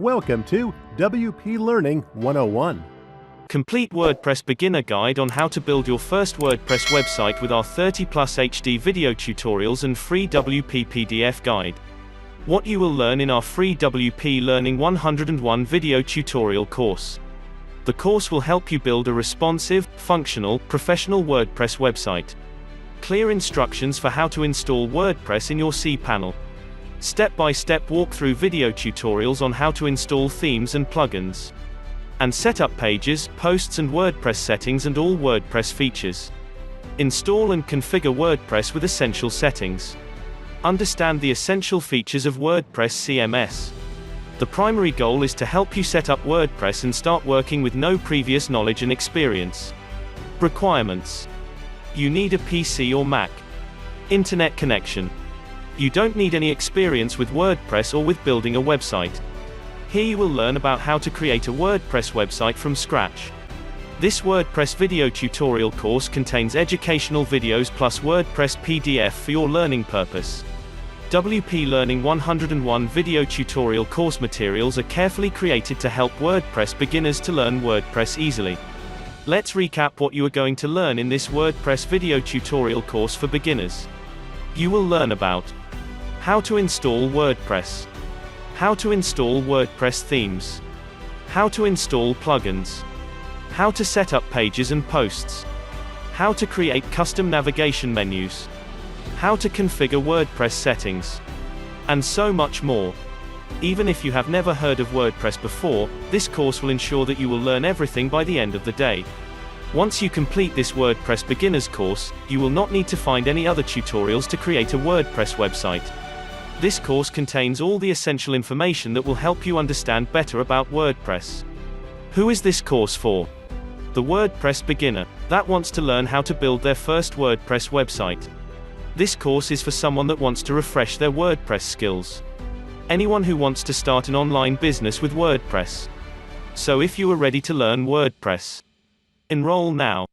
Welcome to WP Learning 101. Complete WordPress beginner guide on how to build your first WordPress website with our 30+ HD video tutorials and free WP PDF guide. What you will learn in our free WP Learning 101 video tutorial course. The course will help you build a responsive, functional, professional WordPress website. Clear instructions for how to install WordPress in your cPanel. Step-by-step walkthrough video tutorials on how to install themes and plugins. And set up pages, posts and WordPress settings and all WordPress features. Install and configure WordPress with essential settings. Understand the essential features of WordPress CMS. The primary goal is to help you set up WordPress and start working with no previous knowledge and experience. Requirements. You need a PC or Mac. Internet connection. You don't need any experience with WordPress or with building a website. Here you will learn about how to create a WordPress website from scratch. This WordPress video tutorial course contains educational videos plus WordPress PDF for your learning purpose. WP Learning 101 video tutorial course materials are carefully created to help WordPress beginners to learn WordPress easily. Let's recap what you are going to learn in this WordPress video tutorial course for beginners. You will learn about how to install WordPress, how to install WordPress themes, how to install plugins, how to set up pages and posts, how to create custom navigation menus, how to configure WordPress settings, and so much more. Even if you have never heard of WordPress before, this course will ensure that you will learn everything by the end of the day. Once you complete this WordPress beginners course, you will not need to find any other tutorials to create a WordPress website. This course contains all the essential information that will help you understand better about WordPress. Who is this course for? The WordPress beginner that wants to learn how to build their first WordPress website. This course is for someone that wants to refresh their WordPress skills. Anyone who wants to start an online business with WordPress. So if you are ready to learn WordPress, enroll now.